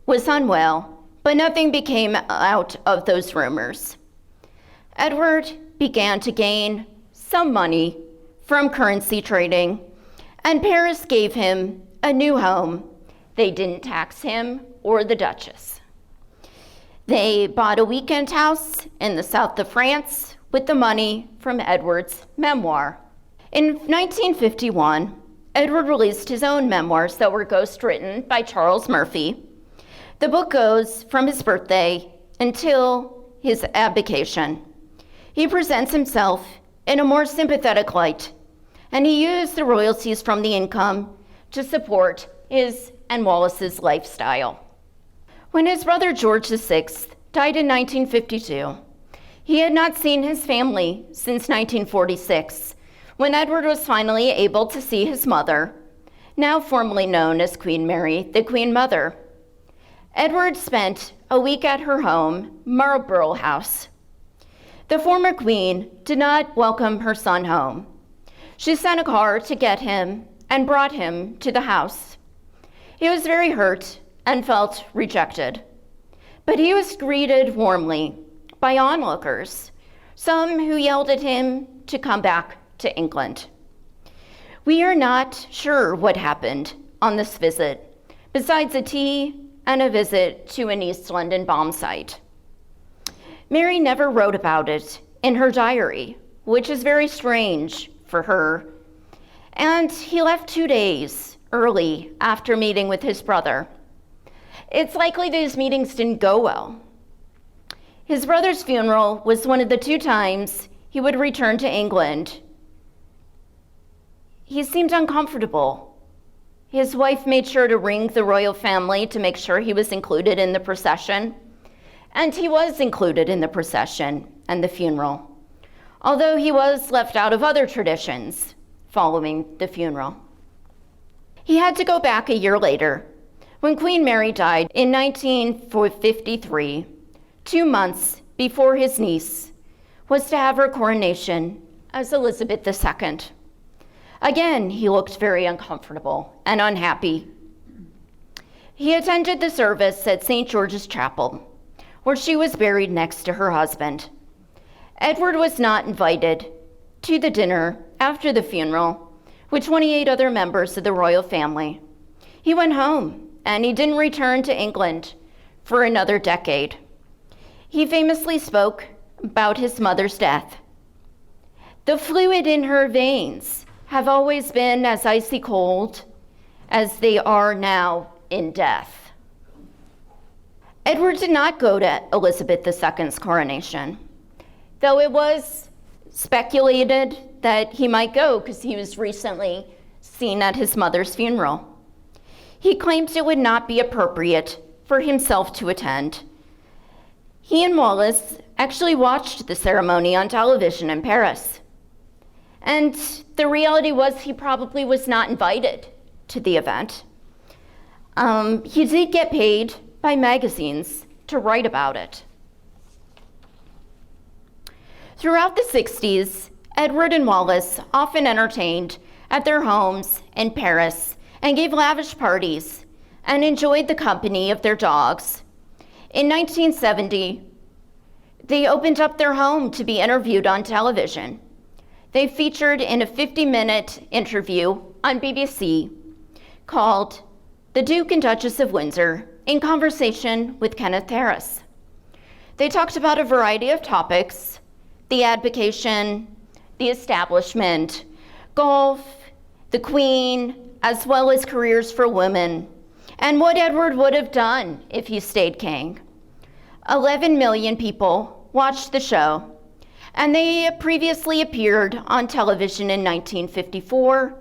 was unwell, but nothing became out of those rumors. Edward began to gain some money from currency trading, and Paris gave him a new home. They didn't tax him or the Duchess. They bought a weekend house in the south of France with the money from Edward's memoir. In 1951, Edward released his own memoirs that were ghostwritten by Charles Murphy. The book goes from his birthday until his abdication. He presents himself in a more sympathetic light, and he used the royalties from the income to support his and Wallis's lifestyle. When his brother George VI died in 1952, he had not seen his family since 1946, when Edward was finally able to see his mother, now formally known as Queen Mary, the Queen Mother. Edward spent a week at her home, Marlborough House. The former queen did not welcome her son home. She sent a car to get him and brought him to the house. He was very hurt and felt rejected, but he was greeted warmly by onlookers, some who yelled at him to come back to England. We are not sure what happened on this visit, besides a tea and a visit to an East London bomb site. Mary never wrote about it in her diary, which is very strange for her, and he left 2 days early after meeting with his brother. It's likely these meetings didn't go well. His brother's funeral was one of the 2 times he would return to England. He seemed uncomfortable. His wife made sure to ring the royal family to make sure he was included in the procession, and he was included in the procession and the funeral, although he was left out of other traditions following the funeral. He had to go back a year later, when Queen Mary died in 1953, 2 months before his niece was to have her coronation as Elizabeth II. Again, he looked very uncomfortable and unhappy. He attended the service at St. George's Chapel, where she was buried next to her husband. Edward was not invited to the dinner after the funeral with 28 other members of the royal family. He went home, and he didn't return to England for another decade. He famously spoke about his mother's death. "The fluid in her veins have always been as icy cold as they are now in death." Edward did not go to Elizabeth II's coronation, though it was speculated that he might go because he was recently seen at his mother's funeral. He claimed it would not be appropriate for himself to attend. He and Wallis actually watched the ceremony on television in Paris. And the reality was he probably was not invited to the event. He did get paid by magazines to write about it. Throughout the 60s, Edward and Wallis often entertained at their homes in Paris and gave lavish parties and enjoyed the company of their dogs. In 1970, they opened up their home to be interviewed on television. They featured in a 50-minute interview on BBC called The Duke and Duchess of Windsor in Conversation with Kenneth Harris. They talked about a variety of topics: the abdication, the establishment, golf, the Queen, as well as careers for women, and what Edward would have done if he stayed king. 11 million people watched the show, and they previously appeared on television in 1954,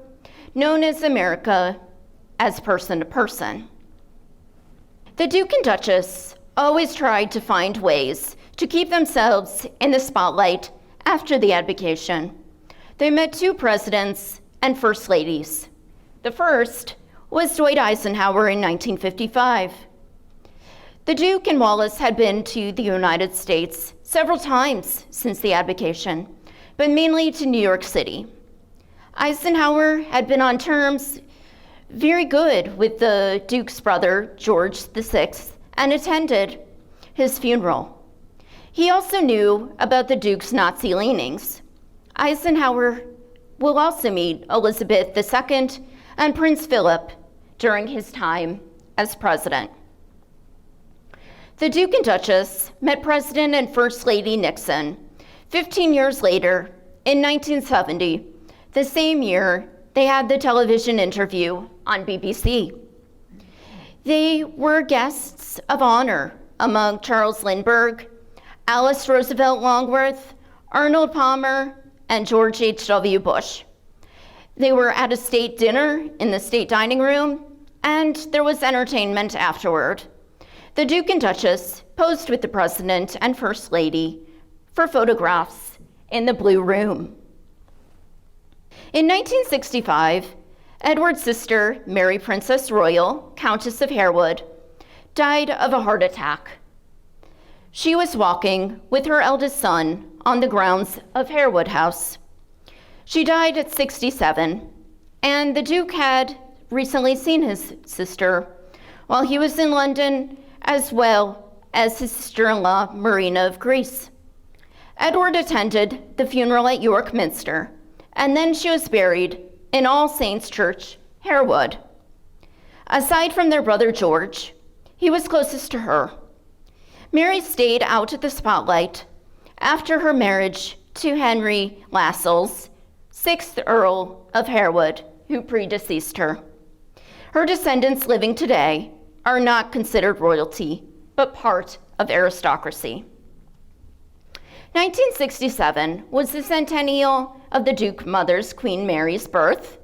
known as America as Person to Person. The Duke and Duchess always tried to find ways to keep themselves in the spotlight after the abdication. They met two presidents and first ladies. The first was Dwight Eisenhower in 1955. The Duke and Wallis had been to the United States several times since the abdication, but mainly to New York City. Eisenhower had been on terms very good with the Duke's brother, George VI, and attended his funeral. He also knew about the Duke's Nazi leanings. Eisenhower will also meet Elizabeth II and Prince Philip during his time as president. The Duke and Duchess met President and First Lady Nixon 15 years later in 1970, the same year they had the television interview on BBC. They were guests of honor among Charles Lindbergh, Alice Roosevelt Longworth, Arnold Palmer, and George H.W. Bush. They were at a state dinner in the state dining room, and there was entertainment afterward. The Duke and Duchess posed with the President and First Lady for photographs in the Blue Room. In 1965, Edward's sister, Mary Princess Royal, Countess of Harewood, died of a heart attack. She was walking with her eldest son on the grounds of Harewood House. She died at 67, and the Duke had recently seen his sister while he was in London, as well as his sister-in-law, Marina of Greece. Edward attended the funeral at York Minster, and then she was buried in All Saints Church, Harewood. Aside from their brother George, he was closest to her. Mary stayed out of the spotlight after her marriage to Henry Lascelles, 6th Earl of Harewood, who predeceased her. Her descendants living today are not considered royalty, but part of aristocracy. 1967 was the centennial of the Duke mother's, Queen Mary's, birth,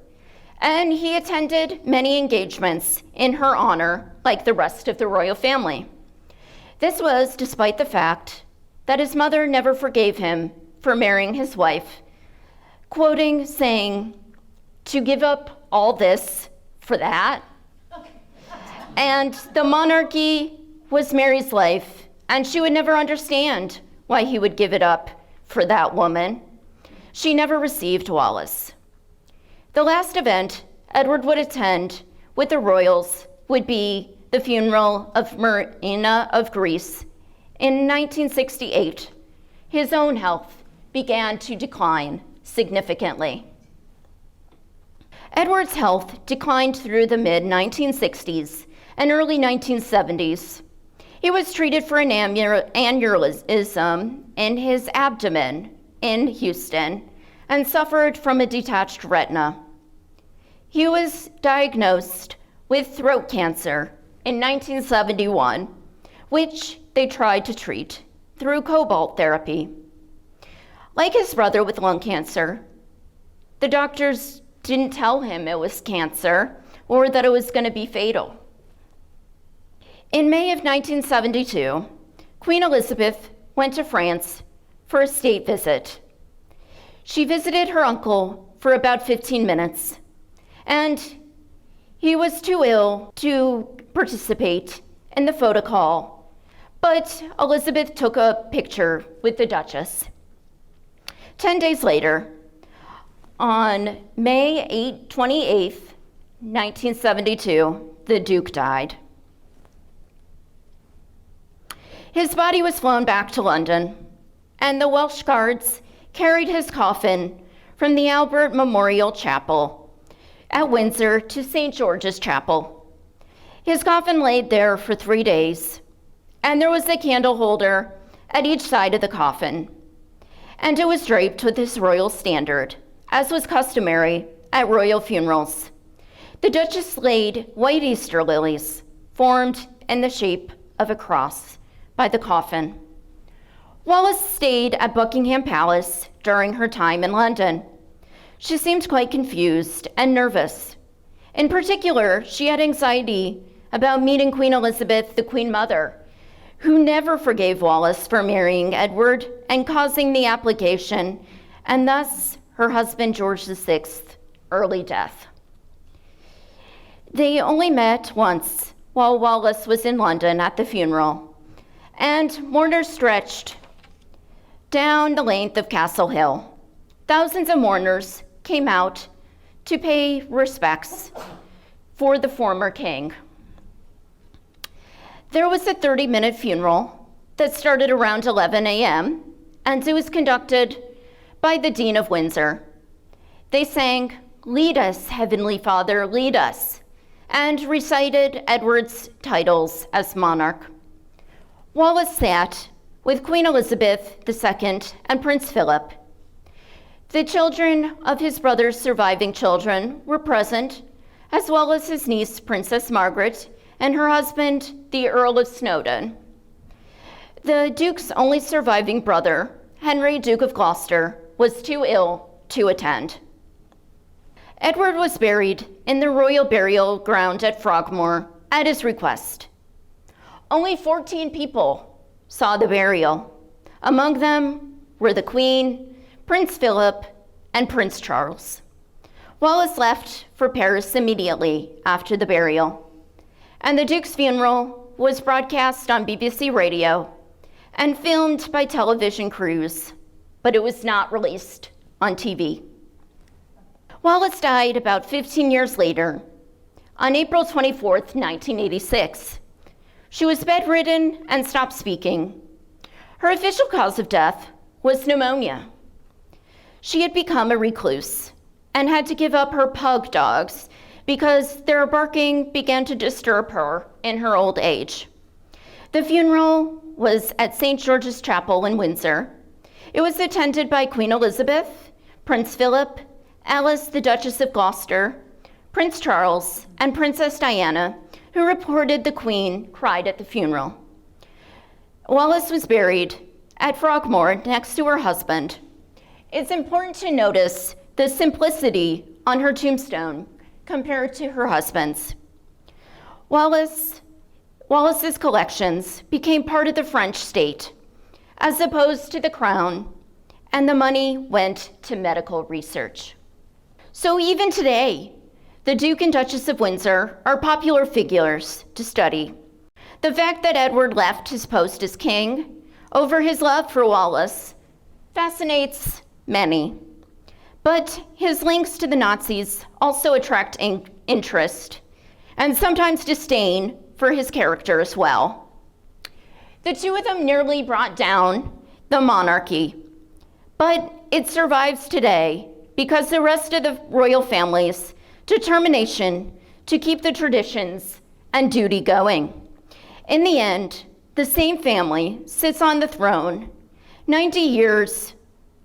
and he attended many engagements in her honor, like the rest of the royal family. This was despite the fact that his mother never forgave him for marrying his wife, quoting, saying, "To give up all this for that?" And the monarchy was Mary's life, and she would never understand why he would give it up for that woman. She never received Wallis. The last event Edward would attend with the royals would be the funeral of Marina of Greece in 1968. His own health began to decline significantly. Edward's health declined through the mid-1960s and early 1970s. He was treated for an aneurysm in his abdomen in Houston and suffered from a detached retina. He was diagnosed with throat cancer in 1971, which they tried to treat through cobalt therapy. Like his brother with lung cancer, the doctors didn't tell him it was cancer or that it was going to be fatal. In May of 1972, Queen Elizabeth went to France for a state visit. She visited her uncle for about 15 minutes, and he was too ill to participate in the photo call, but Elizabeth took a picture with the Duchess. 10 days later, on May 28th, 1972, the Duke died. His body was flown back to London, and the Welsh Guards carried his coffin from the Albert Memorial Chapel at Windsor to St. George's Chapel. His coffin laid there for 3 days, and there was a candle holder at each side of the coffin, and it was draped with his royal standard, as was customary at royal funerals. The Duchess laid white Easter lilies, formed in the shape of a cross, by the coffin. Wallis stayed at Buckingham Palace during her time in London. She seemed quite confused and nervous. In particular, she had anxiety about meeting Queen Elizabeth, the Queen Mother, who never forgave Wallis for marrying Edward and causing the abdication, and thus her husband George VI early death. They only met once while Wallis was in London at the funeral, and mourners stretched down the length of Castle Hill. Thousands of mourners came out to pay respects for the former king. There was a 30-minute funeral that started around 11 a.m., and it was conducted by the Dean of Windsor. They sang, "Lead us, Heavenly Father, lead us," and recited Edward's titles as monarch. Wallis sat with Queen Elizabeth II and Prince Philip. The children of his brother's surviving children were present, as well as his niece, Princess Margaret, and her husband, the Earl of Snowdon. The Duke's only surviving brother, Henry, Duke of Gloucester, was too ill to attend. Edward was buried in the royal burial ground at Frogmore at his request. Only 14 people saw the burial. Among them were the Queen, Prince Philip, and Prince Charles. Wallis left for Paris immediately after the burial, and the Duke's funeral was broadcast on BBC Radio and filmed by television crews, but it was not released on TV. Wallis died about 15 years later, on April 24th, 1986. She was bedridden and stopped speaking. Her official cause of death was pneumonia. She had become a recluse and had to give up her pug dogs because their barking began to disturb her in her old age. The funeral was at St. George's Chapel in Windsor. It was attended by Queen Elizabeth, Prince Philip, Alice, the Duchess of Gloucester, Prince Charles, and Princess Diana, who reported the Queen cried at the funeral. Wallis was buried at Frogmore next to her husband. It's important to notice the simplicity on her tombstone compared to her husband's. Wallis's collections became part of the French state, as opposed to the crown, and the money went to medical research. So even today, the Duke and Duchess of Windsor are popular figures to study. The fact that Edward left his post as king over his love for Wallis fascinates many. But his links to the Nazis also attract interest and sometimes disdain for his character as well. The two of them nearly brought down the monarchy, but it survives today because the rest of the royal family's determination to keep the traditions and duty going. In the end, the same family sits on the throne 90 years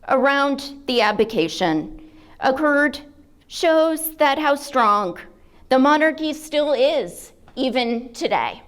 around the abdication occurred shows that how strong the monarchy still is even today.